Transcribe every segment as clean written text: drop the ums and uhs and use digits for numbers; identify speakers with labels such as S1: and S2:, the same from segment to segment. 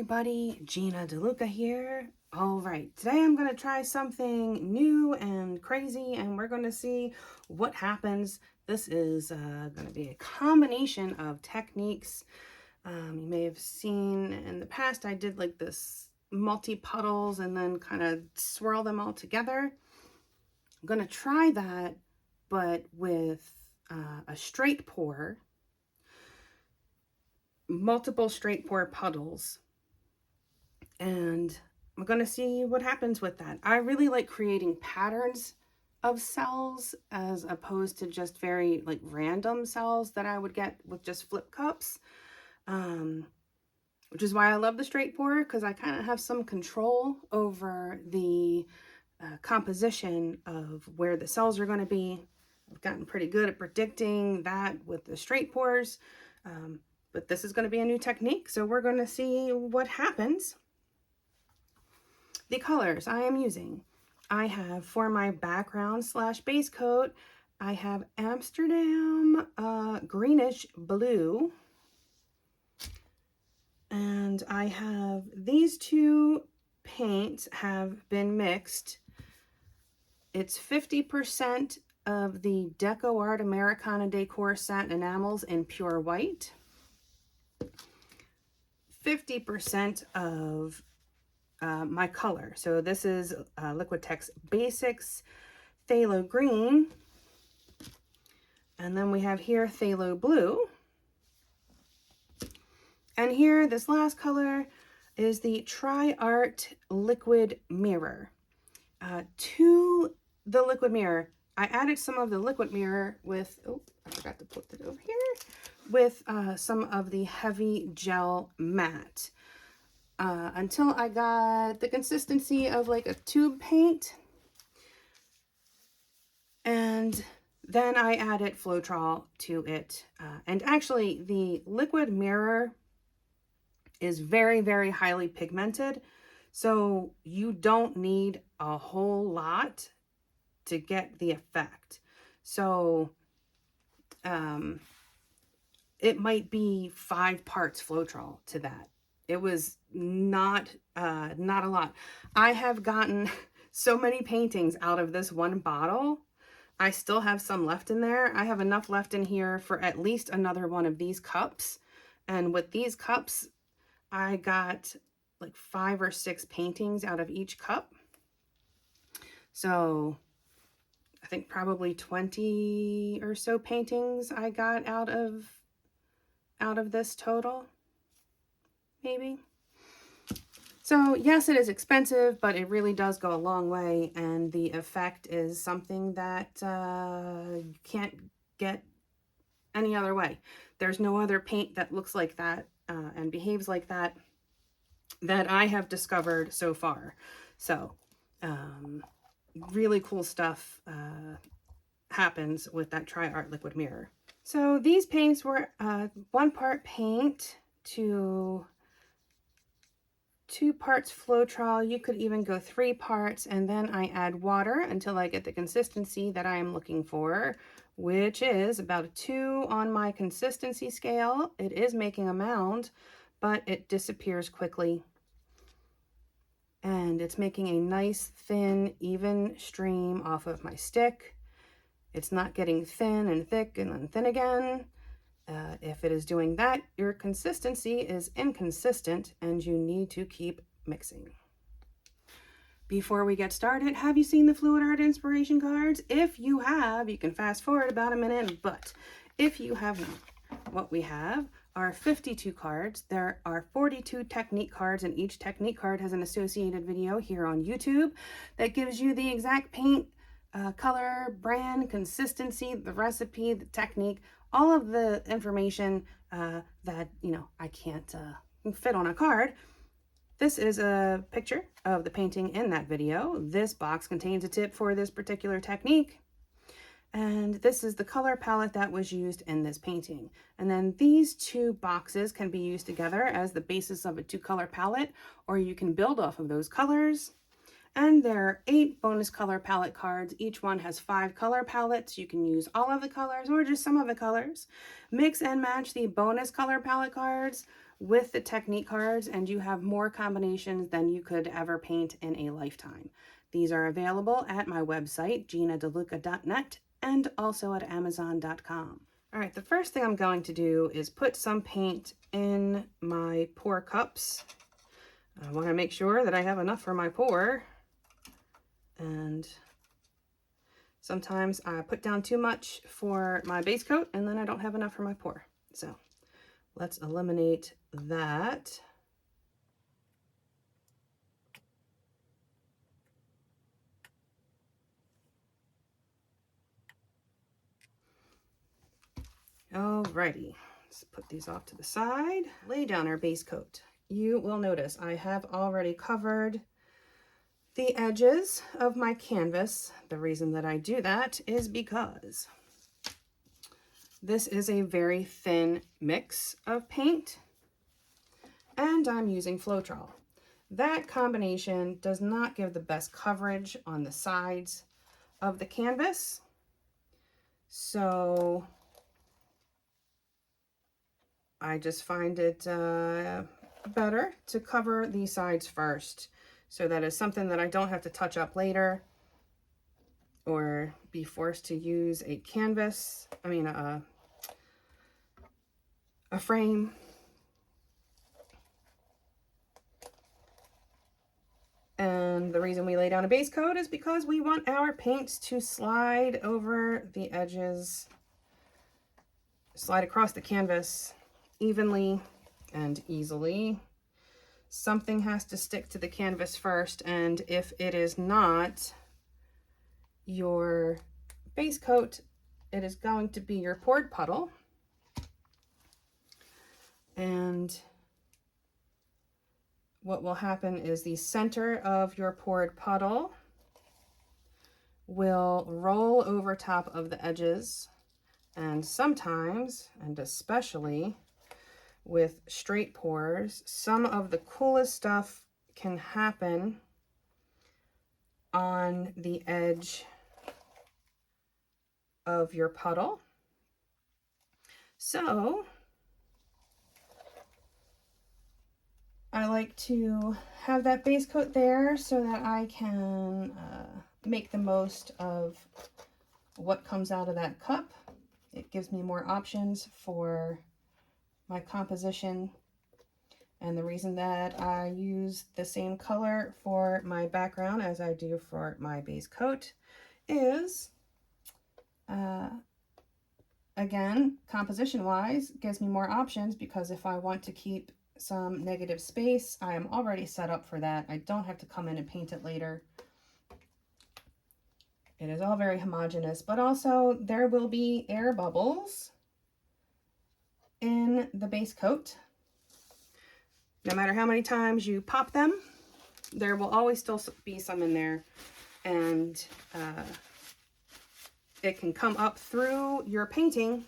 S1: everybody, Gina DeLuca here. All right, today I'm going to try something new and crazy and we're going to see what happens. This is going to be a combination of techniques. You may have seen in the past I did like this multi-puddles and then kind of swirl them all together. I'm going to try that, but with a straight pour, multiple straight pour puddles, and I'm going to see what happens with that. I really like creating patterns of cells as opposed to just very like random cells that I would get with just flip cups, which is why I love the straight pour, because I kind of have some control over the composition of where the cells are going to be. I've gotten pretty good at predicting that with the straight pours. But this is going to be a new technique, so we're going to see what happens. The colors I am using, I have for my background slash base coat, I have Amsterdam greenish blue, and I have these two paints have been mixed. It's 50% of the DecoArt Americana Decor Satin Enamels in pure white, 50% of my color. So this is Liquitex Basics Phthalo Green. And then we have here Phthalo Blue. And here, this last color is the TriArt Liquid Mirror. To the Liquid Mirror, I added some of the Liquid Mirror with, oh, I forgot to put it over here, with some of the heavy gel matte until I got the consistency of like a tube paint. And then I added Floetrol to it. And actually the Liquid Mirror is very, very highly pigmented. So you don't need a whole lot to get the effect. So it might be 5 parts Floetrol to that. It was not a lot. I have gotten so many paintings out of this one bottle. I still have some left in there. I have enough left in here for at least another one of these cups. And with these cups, I got like 5 or 6 paintings out of each cup. So I think probably 20 or so paintings I got out of this total, maybe. So yes, it is expensive, but it really does go a long way, and the effect is something that you can't get any other way. There's no other paint that looks like that and behaves like that I have discovered so far. So really cool stuff happens with that TriArt Liquid Mirror. So these paints were 1 part paint to 2 parts Floetrol. You could even go 3 parts, and then I add water until I get the consistency that I am looking for, which is about a 2 on my consistency scale. It is making a mound, but it disappears quickly. And it's making a nice, thin, even stream off of my stick. It's not getting thin and thick and then thin again. If it is doing that, your consistency is inconsistent and you need to keep mixing. Before we get started, have you seen the Fluid Art inspiration cards? If you have, you can fast forward about a minute, but if you have not, what we have are 52 cards. There are 42 technique cards, and each technique card has an associated video here on YouTube that gives you the exact paint, color, brand, consistency, the recipe, the technique, all of the information that, you know, I can't fit on a card. This is a picture of the painting in that video. This box contains a tip for this particular technique. And this is the color palette that was used in this painting. And then these 2 boxes can be used together as the basis of a 2-color palette, or you can build off of those colors. And there are 8 bonus color palette cards. Each one has 5 color palettes. You can use all of the colors or just some of the colors. Mix and match the bonus color palette cards with the technique cards, and you have more combinations than you could ever paint in a lifetime. These are available at my website, ginadeluca.net, and also at amazon.com. All right, the first thing I'm going to do is put some paint in my pour cups. I want to make sure that I have enough for my pour, and sometimes I put down too much for my base coat and then I don't have enough for my pour. So let's eliminate that. Alrighty, let's put these off to the side. Lay down our base coat. You will notice I have already covered the edges of my canvas. The reason that I do that is because this is a very thin mix of paint, and I'm using Floetrol. That combination does not give the best coverage on the sides of the canvas, so I just find it better to cover the sides first, so that is something that I don't have to touch up later or be forced to use a canvas, a frame. And the reason we lay down a base coat is because we want our paints to slide over the edges, slide across the canvas evenly and easily. Something has to stick to the canvas first, and if it is not your base coat, it is going to be your poured puddle. And what will happen is the center of your poured puddle will roll over top of the edges, and sometimes, and especially with straight pours, some of the coolest stuff can happen on the edge of your puddle. So I like to have that base coat there so that I can make the most of what comes out of that cup. It gives me more options for my composition, and the reason that I use the same color for my background as I do for my base coat is, again, composition wise, gives me more options, because if I want to keep some negative space, I am already set up for that. I don't have to come in and paint it later. It is all very homogeneous, but also there will be air bubbles in the base coat. No matter how many times you pop them, there will always still be some in there, and it can come up through your painting.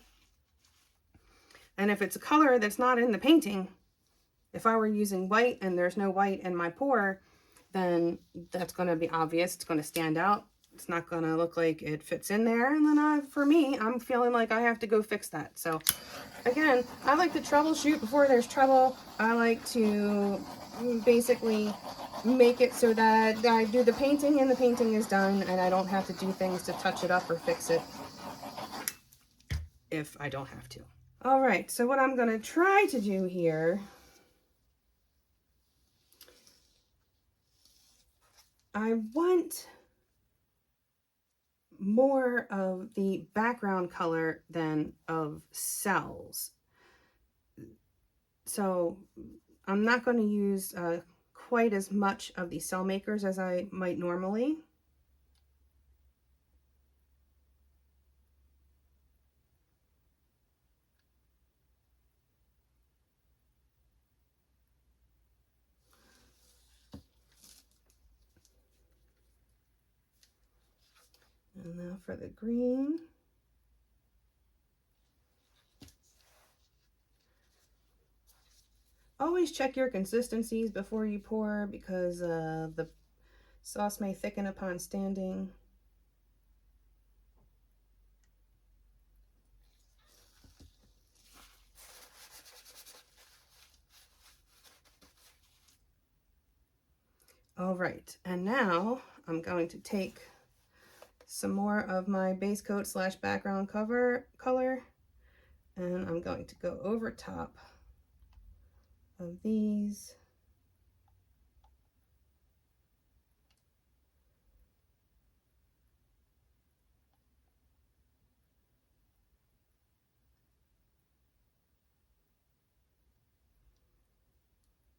S1: And if it's a color that's not in the painting, if I were using white and there's no white in my pour, then that's going to be obvious. It's going to stand out. It's not going to look like it fits in there. And then for me, I'm feeling like I have to go fix that. So again, I like to troubleshoot before there's trouble. I like to basically make it so that I do the painting and the painting is done, and I don't have to do things to touch it up or fix it if I don't have to. All right, so what I'm going to try to do here, I want more of the background color than of cells. So I'm not going to use quite as much of the cell makers as I might normally. And now for the green. Always check your consistencies before you pour, because the sauce may thicken upon standing. All right, and now I'm going to take some more of my base coat slash background color, and I'm going to go over top of these.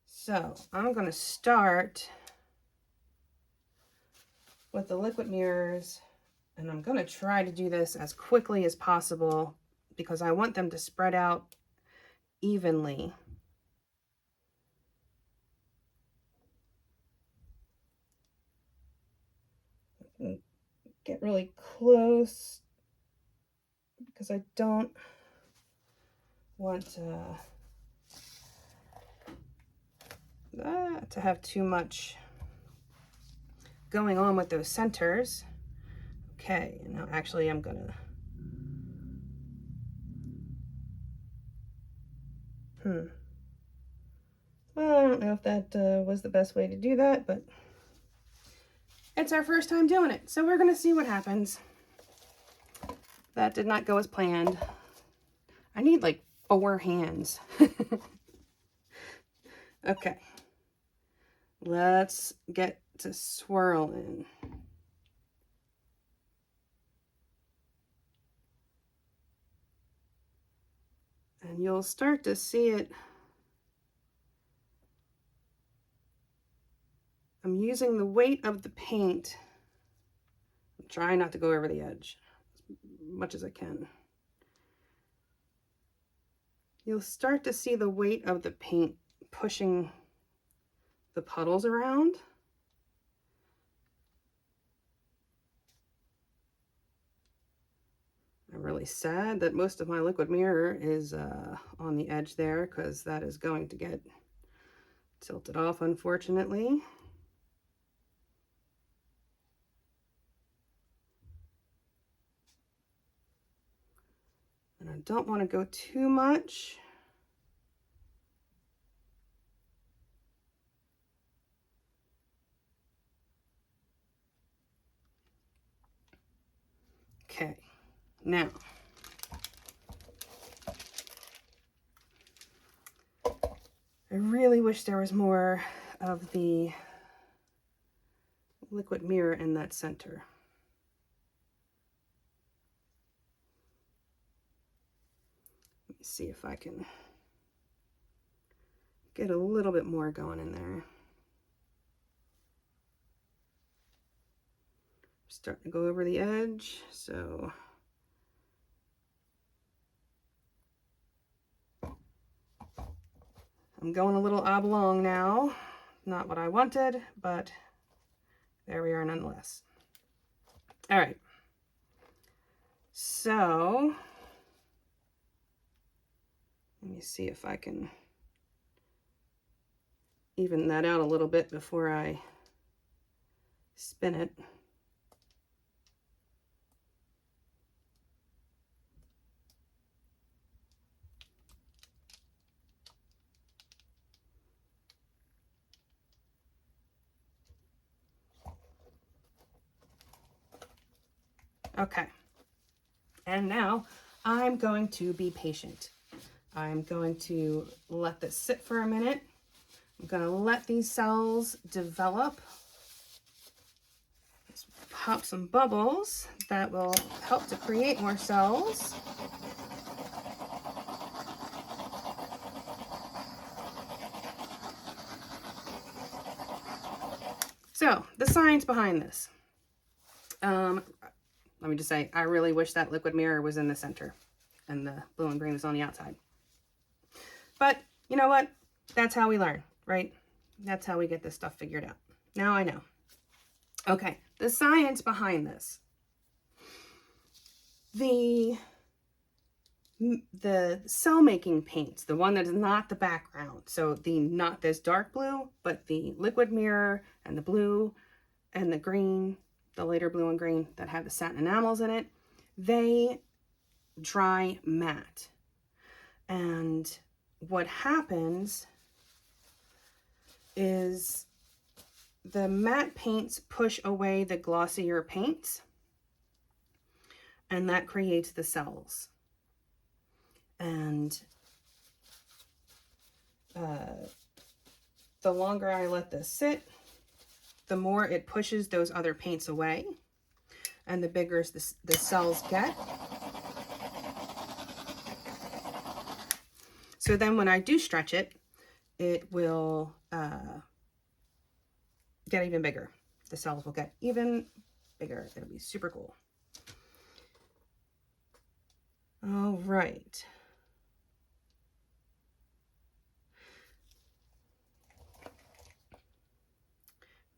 S1: So I'm going to start with the liquid mirrors, and I'm going to try to do this as quickly as possible because I want them to spread out evenly. Get really close because I don't want to have too much going on with those centers. Okay, now actually I'm gonna well, I don't know if that was the best way to do that, but it's our first time doing it, so we're gonna see what happens. That did not go as planned. I need like 4 hands. Okay, let's get to swirling. And you'll start to see it. I'm using the weight of the paint. I'm trying not to go over the edge as much as I can. You'll start to see the weight of the paint pushing the puddles around. I'm really sad that most of my liquid mirror is on the edge there, because that is going to get tilted off, unfortunately. And I don't want to go too much. Okay, now I really wish there was more of the liquid mirror in that center. Let me see if I can get a little bit more going in there. Starting to go over the edge, so I'm going a little oblong now. Not what I wanted, but there we are nonetheless. All right, so let me see if I can even that out a little bit before I spin it. Okay, and now I'm going to be patient. I'm going to let this sit for a minute. I'm going to let these cells develop. Let's pop some bubbles that will help to create more cells. So, the science behind this. Let me just say, I really wish that liquid mirror was in the center and the blue and green was on the outside. But you know what? That's how we learn, right? That's how we get this stuff figured out. Now I know. Okay, the science behind this. The cell making paints, the one that is not the background, so not this dark blue, but the liquid mirror and the blue and the green, the later blue and green that have the satin enamels in it, they dry matte. And what happens is the matte paints push away the glossier paints, and that creates the cells. And the longer I let this sit, the more it pushes those other paints away, and the bigger the cells get. So then when I do stretch it, it will get even bigger. The cells will get even bigger. It'll be super cool. All right.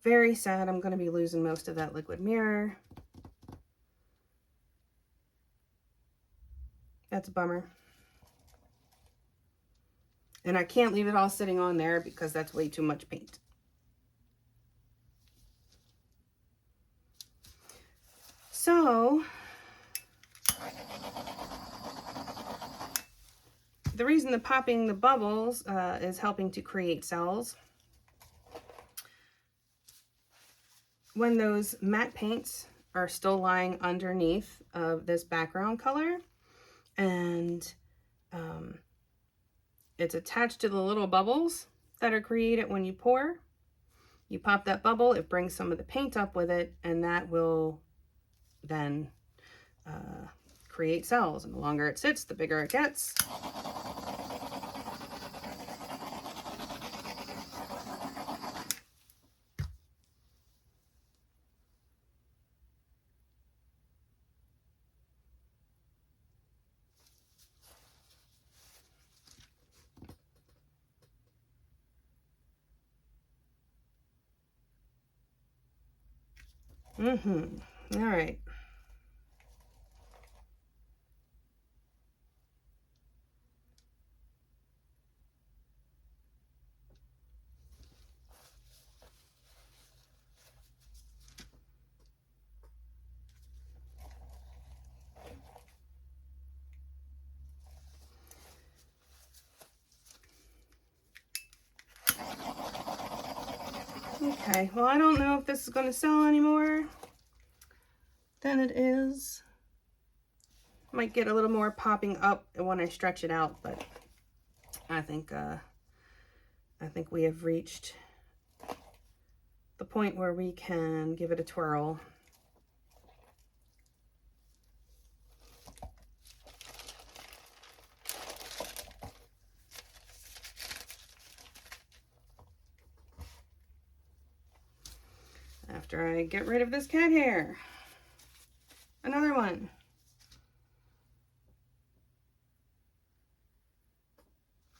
S1: Very sad I'm going to be losing most of that liquid mirror. That's a bummer. And I can't leave it all sitting on there because that's way too much paint. So, the reason the popping the bubbles is helping to create cells. When those matte paints are still lying underneath of this background color, and it's attached to the little bubbles that are created when you pour, you pop that bubble, it brings some of the paint up with it, and that will then create cells. And the longer it sits, the bigger it gets. All right. Okay, well, I don't know if this is going to sell anymore than it is. Might get a little more popping up when I stretch it out, but I think we have reached the point where we can give it a twirl. After I get rid of this cat hair. Another one.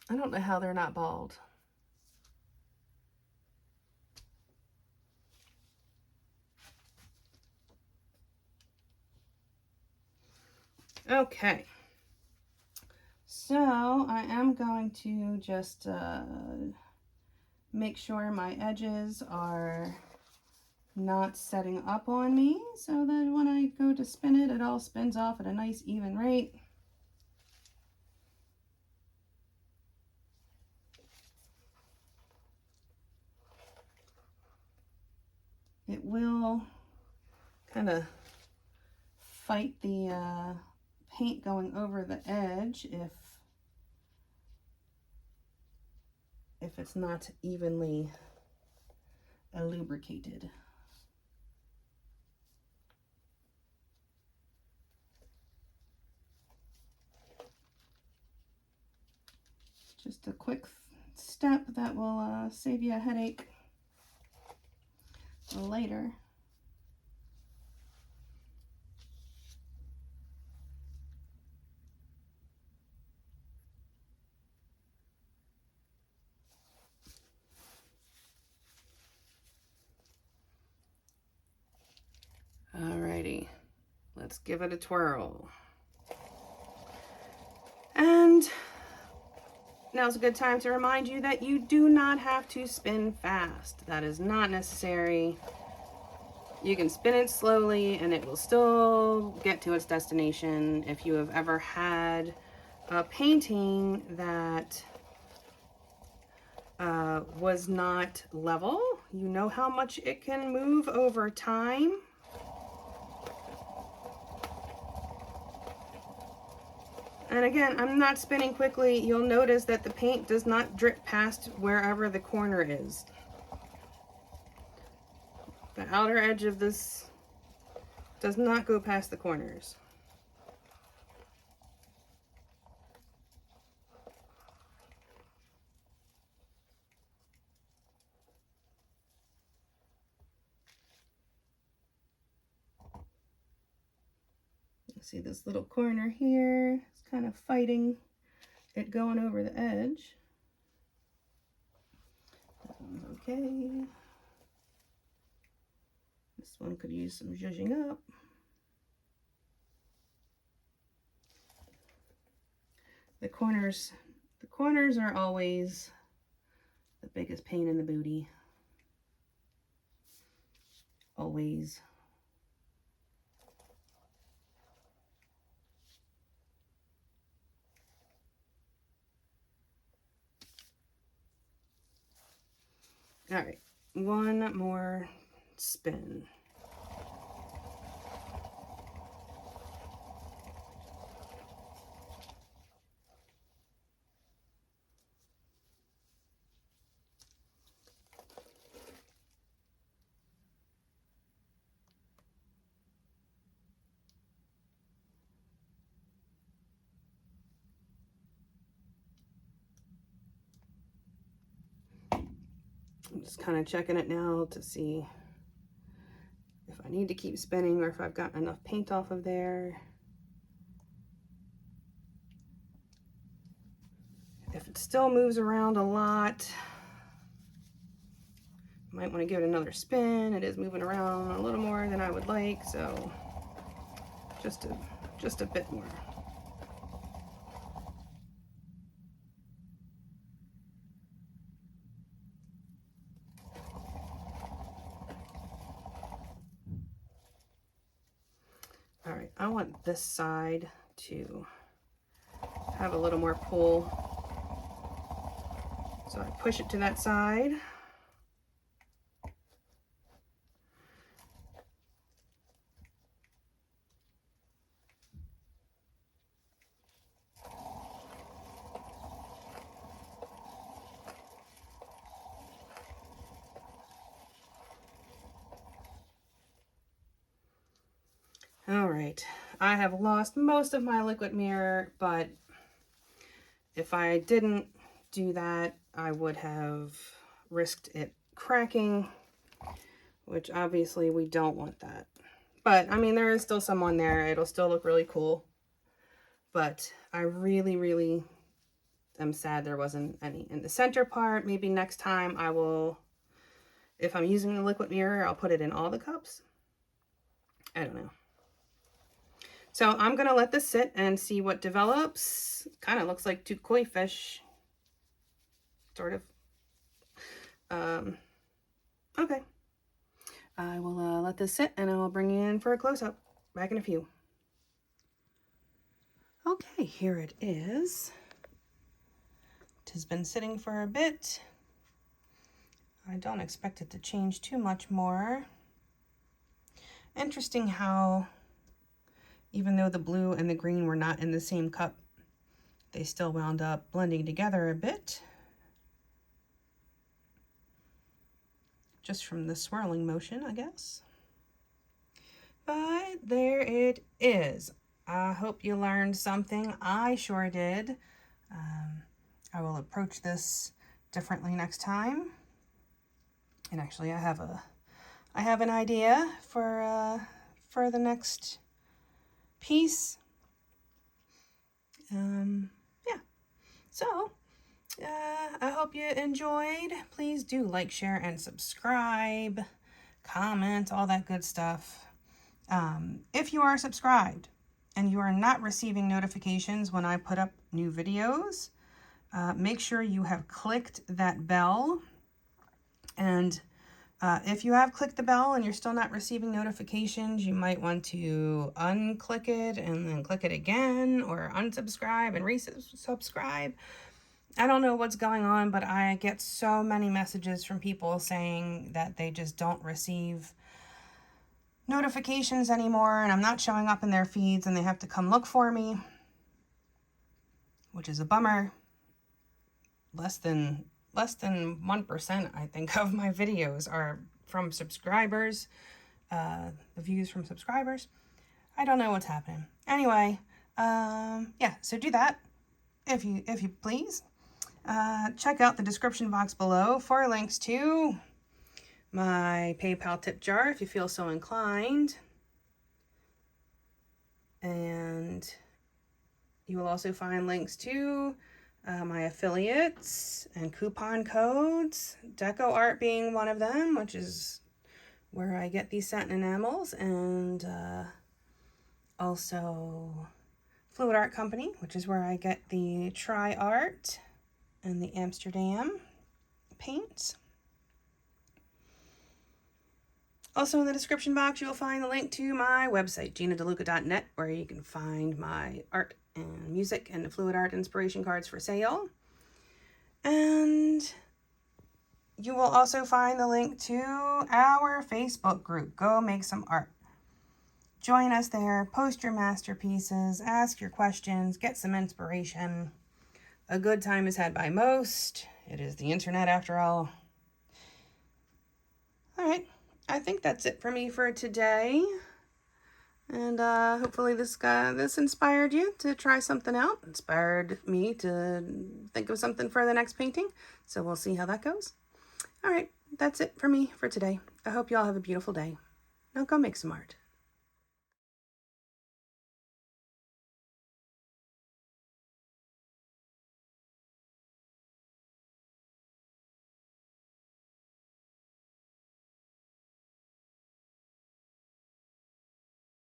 S1: I don't know how they're not bald. Okay. So I am going to just make sure my edges are not setting up on me, so that when I go to spin it, it all spins off at a nice even rate. It will kind of fight the paint going over the edge if it's not evenly lubricated. Just a quick step that will save you a headache later. Alrighty, let's give it a twirl. And now's a good time to remind you that you do not have to spin fast. That is not necessary. You can spin it slowly and it will still get to its destination. If you have ever had a painting that was not level, You know how much it can move over time. And again, I'm not spinning quickly. You'll notice that the paint does not drip past wherever the corner is. The outer edge of this does not go past the corners. See this little corner here, it's kind of fighting it going over the edge. That one's okay. This one could use some zhuzhing up. The corners are always the biggest pain in the booty. Always. All right, one more spin. I'm just kind of checking it now to see if I need to keep spinning or if I've got enough paint off of there. If it still moves around a lot, might want to give it another spin. It is moving around a little more than I would like, so just a bit more. All right, I want this side to have a little more pull. So I push it to that side. All right, I have lost most of my liquid mirror, but if I didn't do that, I would have risked it cracking, which obviously we don't want that. But I mean, there is still some on there. It'll still look really cool. But I really am sad there wasn't any in the center part. Maybe next time I will, if I'm using the liquid mirror, I'll put it in all the cups. I don't know. So I'm gonna let this sit and see what develops. Kind of looks like two koi fish, sort of. Okay. I will let this sit and I will bring you in for a close-up. Back in a few. Okay, here it is. It has been sitting for a bit. I don't expect it to change too much more. Interesting how, even though the blue and the green were not in the same cup, they still wound up blending together a bit. Just from the swirling motion, I guess. But there it is. I hope you learned something. I sure did. I will approach this differently next time. And actually, I have an idea for the next piece. Yeah. So, I hope you enjoyed. Please do like, share, and subscribe, comment, all that good stuff. If you are subscribed and you are not receiving notifications when I put up new videos, make sure you have clicked that bell. And if you have clicked the bell and you're still not receiving notifications, you might want to unclick it and then click it again, or unsubscribe and resubscribe. I don't know what's going on, but I get so many messages from people saying that they just don't receive notifications anymore, and I'm not showing up in their feeds, and they have to come look for me, which is a bummer. Less than 1%, I think, of my videos are from subscribers, the views from subscribers. I don't know what's happening. Anyway, yeah, so do that if you please. Check out the description box below for links to my PayPal tip jar if you feel so inclined. And you will also find links to my affiliates and coupon codes, DecoArt being one of them, which is where I get these satin enamels, and also Floetrol Company, which is where I get the TriArt and the Amsterdam paints. Also in the description box, you will find the link to my website, GinaDeLuca.net, where you can find my art and music and fluid art inspiration cards for sale. And you will also find the link to our Facebook group, Go Make Some Art. Join us there, post your masterpieces, ask your questions, get some inspiration. A good time is had by most. It is the internet after all. All right, I think that's it for me for today. And hopefully this inspired you to try something out. Inspired me to think of something for the next painting. So we'll see how that goes. All right, that's it for me for today. I hope you all have a beautiful day. Now go make some art.